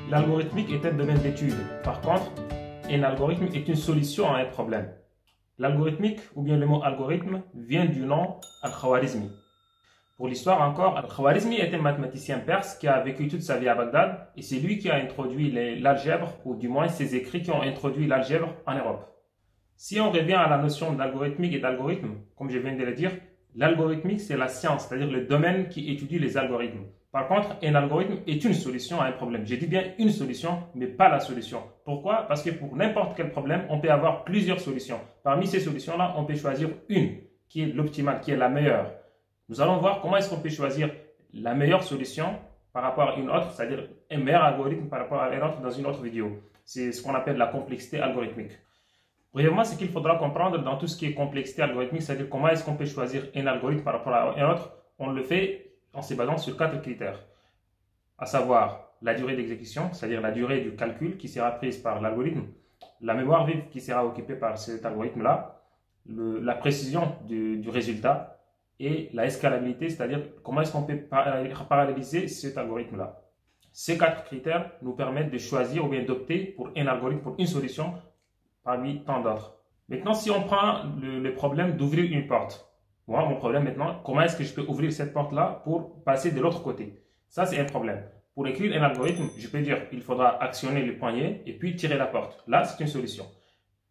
L'algorithmique est un domaine d'étude. Par contre, un algorithme est une solution à un problème. L'algorithmique, ou bien le mot algorithme, vient du nom Al-Khwarizmi. Pour l'histoire encore, Al-Khwarizmi est un mathématicien perse qui a vécu toute sa vie à Bagdad et c'est lui qui a introduit l'algèbre, ou du moins ses écrits qui ont introduit l'algèbre en Europe. Si on revient à la notion d'algorithmique et d'algorithme, comme je viens de le dire, l'algorithmique c'est la science, c'est-à-dire le domaine qui étudie les algorithmes. Par contre, un algorithme est une solution à un problème. Je dis bien une solution, mais pas la solution. Pourquoi? Parce que pour n'importe quel problème, on peut avoir plusieurs solutions. Parmi ces solutions-là, on peut choisir une qui est l'optimale, qui est la meilleure. Nous allons voir comment est-ce qu'on peut choisir la meilleure solution par rapport à une autre, c'est-à-dire un meilleur algorithme par rapport à un autre dans une autre vidéo. C'est ce qu'on appelle la complexité algorithmique. Brièvement, ce qu'il faudra comprendre dans tout ce qui est complexité algorithmique, c'est-à-dire comment est-ce qu'on peut choisir un algorithme par rapport à un autre, on le fait en se basant sur 4 critères, à savoir la durée d'exécution, c'est-à-dire la durée du calcul qui sera prise par l'algorithme, la mémoire vive qui sera occupée par cet algorithme-là, la précision du résultat et la escalabilité, c'est-à-dire comment est-ce qu'on peut paralléliser cet algorithme-là. Ces 4 critères nous permettent de choisir ou bien d'opter pour un algorithme, pour une solution parmi tant d'autres. Maintenant, si on prend le problème d'ouvrir une porte, moi, mon problème maintenant, comment est-ce que je peux ouvrir cette porte-là pour passer de l'autre côté? Ça, c'est un problème. Pour écrire un algorithme, je peux dire qu'il faudra actionner le poignet et puis tirer la porte. Là, c'est une solution.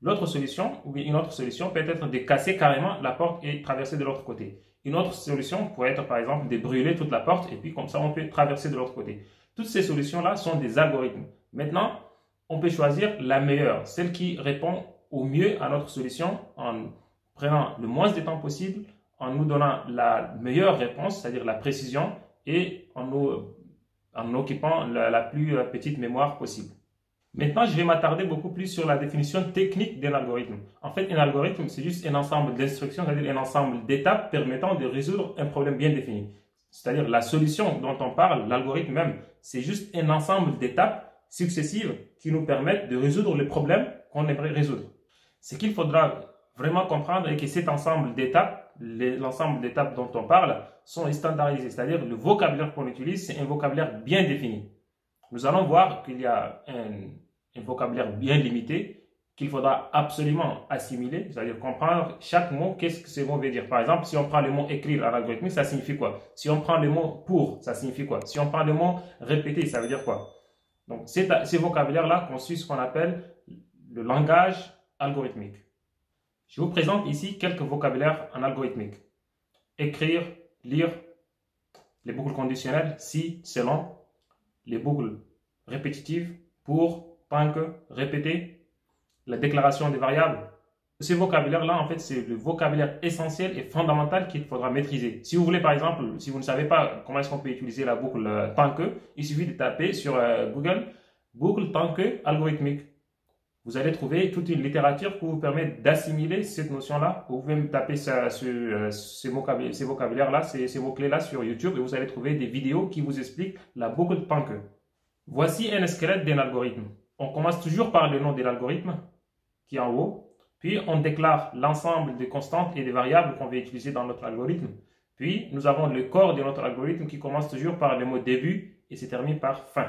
L'autre solution, ou bien une autre solution, peut être de casser carrément la porte et traverser de l'autre côté. Une autre solution pourrait être, par exemple, de brûler toute la porte et puis comme ça, on peut traverser de l'autre côté. Toutes ces solutions-là sont des algorithmes. Maintenant, on peut choisir la meilleure, celle qui répond au mieux à notre solution en prenant le moins de temps possible, en nous donnant la meilleure réponse, c'est-à-dire la précision, et en occupant la plus petite mémoire possible. Maintenant, je vais m'attarder beaucoup plus sur la définition technique d'un algorithme. En fait, un algorithme, c'est juste un ensemble d'instructions, c'est-à-dire un ensemble d'étapes permettant de résoudre un problème bien défini. C'est-à-dire la solution dont on parle, l'algorithme même, c'est juste un ensemble d'étapes successives qui nous permettent de résoudre le problème qu'on aimerait résoudre. Ce qu'il faudra vraiment comprendre est que cet ensemble d'étapes, l'ensemble d'étapes dont on parle, sont standardisées, c'est-à-dire le vocabulaire qu'on utilise, c'est un vocabulaire bien défini. Nous allons voir qu'il y a un vocabulaire bien limité qu'il faudra absolument assimiler, c'est-à-dire comprendre chaque mot, qu'est-ce que ce mot veut dire. Par exemple, si on prend le mot écrire en algorithmique, ça signifie quoi? Si on prend le mot pour, ça signifie quoi? Si on prend le mot répéter, ça veut dire quoi? Donc, ces vocabulaires-là constituent ce qu'on appelle le langage algorithmique. Je vous présente ici quelques vocabulaires en algorithmique. Écrire, lire, les boucles conditionnelles, si, selon, les boucles répétitives, pour, tant que, répéter, la déclaration des variables. Ce vocabulaire-là, en fait, c'est le vocabulaire essentiel et fondamental qu'il faudra maîtriser. Si vous voulez, par exemple, si vous ne savez pas comment est-ce qu'on peut utiliser la boucle tant que, il suffit de taper sur Google boucle tant que algorithmique. Vous allez trouver toute une littérature qui vous permet d'assimiler cette notion-là. Vous pouvez taper ces vocabulaires-là, ces mots-clés-là sur YouTube et vous allez trouver des vidéos qui vous expliquent la boucle tant que. Voici un squelette d'un algorithme. On commence toujours par le nom de l'algorithme qui est en haut. Puis on déclare l'ensemble des constantes et des variables qu'on va utiliser dans notre algorithme. Puis nous avons le corps de notre algorithme qui commence toujours par le mot début et se termine par fin.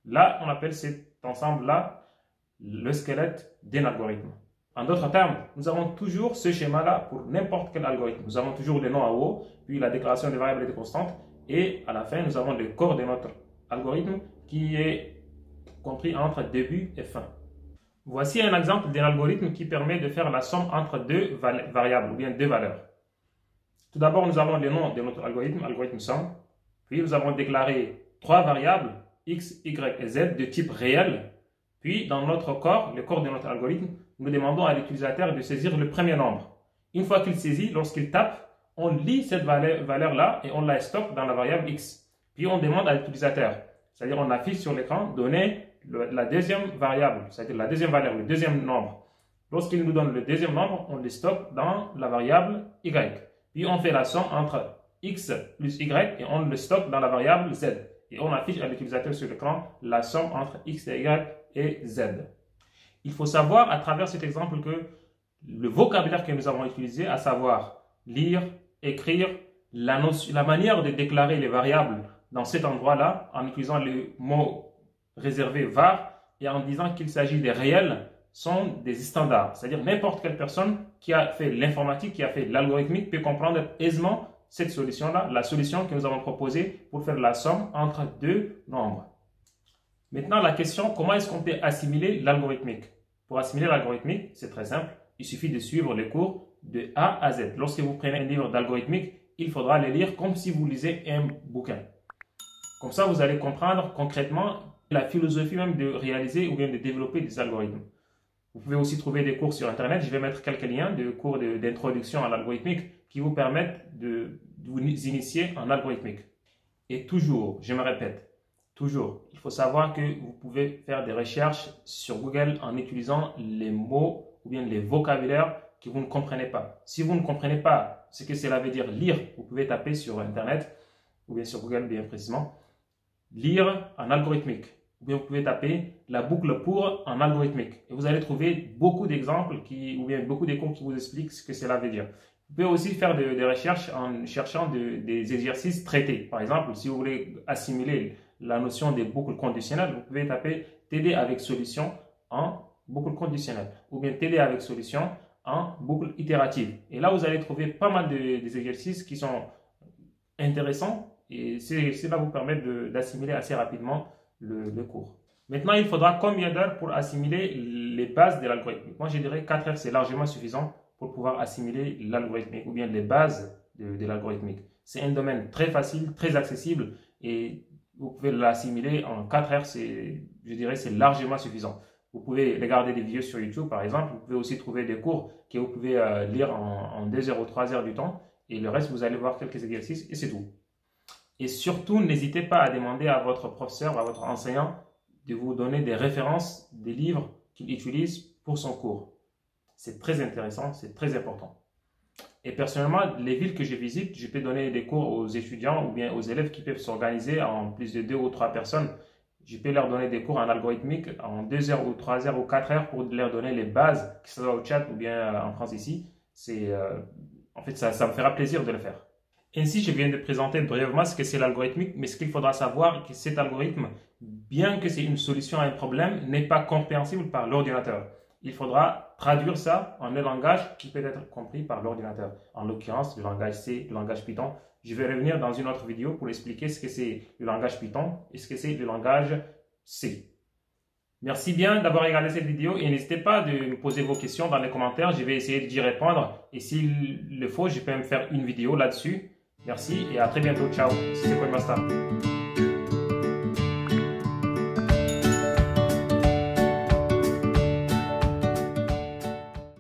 Là, on appelle cet ensemble-là le squelette d'un algorithme. En d'autres termes, nous avons toujours ce schéma-là pour n'importe quel algorithme. Nous avons toujours le nom en haut, puis la déclaration des variables et des constantes, et à la fin, nous avons le corps de notre algorithme qui est compris entre début et fin. Voici un exemple d'un algorithme qui permet de faire la somme entre deux variables, ou bien deux valeurs. Tout d'abord, nous avons le nom de notre algorithme, algorithme somme, puis nous avons déclaré 3 variables, x, y et z, de type réel. Puis, dans notre corps, le corps de notre algorithme, nous demandons à l'utilisateur de saisir le premier nombre. Une fois qu'il saisit, lorsqu'il tape, on lit cette valeur-là et on la stocke dans la variable x. Puis, on demande à l'utilisateur, c'est-à-dire on affiche sur l'écran, donner la deuxième variable, c'est-à-dire la deuxième valeur, le deuxième nombre. Lorsqu'il nous donne le deuxième nombre, on le stocke dans la variable y. Puis, on fait la somme entre x plus y et on le stocke dans la variable z. Et on affiche à l'utilisateur sur l'écran la somme entre x et y et z. Il faut savoir à travers cet exemple que le vocabulaire que nous avons utilisé, à savoir lire, écrire, la manière de déclarer les variables dans cet endroit-là, en utilisant le mot réservé var et en disant qu'il s'agit des réels sont des standards. C'est-à-dire n'importe quelle personne qui a fait l'informatique, qui a fait l'algorithmique peut comprendre aisément cette solution-là, la solution que nous avons proposée pour faire la somme entre deux nombres. Maintenant, la question, comment est-ce qu'on peut assimiler l'algorithmique? Pour assimiler l'algorithmique, c'est très simple. Il suffit de suivre les cours de A à Z. Lorsque vous prenez un livre d'algorithmique, il faudra le lire comme si vous lisez un bouquin. Comme ça, vous allez comprendre concrètement la philosophie même de réaliser ou bien de développer des algorithmes. Vous pouvez aussi trouver des cours sur Internet. Je vais mettre quelques liens de cours d'introduction à l'algorithmique qui vous permettent de vous initier en algorithmique. Et toujours, je me répète, toujours, il faut savoir que vous pouvez faire des recherches sur Google en utilisant les mots ou bien les vocabulaires que vous ne comprenez pas. Si vous ne comprenez pas ce que cela veut dire lire, vous pouvez taper sur Internet ou bien sur Google bien précisément, lire en algorithmique. Ou bien vous pouvez taper la boucle pour en algorithmique. Et vous allez trouver beaucoup d'exemples ou bien beaucoup de cours qui vous expliquent ce que cela veut dire. Vous pouvez aussi faire des recherches en cherchant des exercices traités. Par exemple, si vous voulez assimiler la notion des boucles conditionnelles, vous pouvez taper TD avec solution en boucle conditionnelle ou bien TD avec solution en boucle itérative. Et là, vous allez trouver pas mal des exercices qui sont intéressants et cela vous permet d'assimiler assez rapidement le cours. Maintenant, il faudra combien d'heures pour assimiler les bases de l'algorithme? Moi, je dirais 4 heures, c'est largement suffisant pour pouvoir assimiler l'algorithmique ou bien les bases de l'algorithmique. C'est un domaine très facile, très accessible et vous pouvez l'assimiler en 4 heures, je dirais c'est largement suffisant. Vous pouvez regarder des vidéos sur YouTube par exemple, vous pouvez aussi trouver des cours que vous pouvez lire en 2 heures ou 3 heures du temps et le reste, vous allez voir quelques exercices et c'est tout. Et surtout, n'hésitez pas à demander à votre professeur, à votre enseignant de vous donner des références des livres qu'il utilise pour son cours. C'est très intéressant, c'est très important. Et personnellement, les villes que je visite, je peux donner des cours aux étudiants ou bien aux élèves qui peuvent s'organiser en plus de 2 ou 3 personnes. Je peux leur donner des cours en algorithmique en 2 heures ou 3 heures ou 4 heures pour leur donner les bases, que ce soit au chat ou bien en France ici. En fait, ça me fera plaisir de le faire. Ainsi, je viens de présenter brièvement ce que c'est l'algorithmique, mais ce qu'il faudra savoir est que cet algorithme, bien que c'est une solution à un problème, n'est pas compréhensible par l'ordinateur. Il faudra traduire ça en un langage qui peut être compris par l'ordinateur. En l'occurrence, le langage C, le langage Python. Je vais revenir dans une autre vidéo pour expliquer ce que c'est le langage Python et ce que c'est le langage C. Merci bien d'avoir regardé cette vidéo et n'hésitez pas de me poser vos questions dans les commentaires. Je vais essayer d'y répondre et s'il le faut, je peux même faire une vidéo là-dessus. Merci et à très bientôt. Ciao. C'est Coinmaster.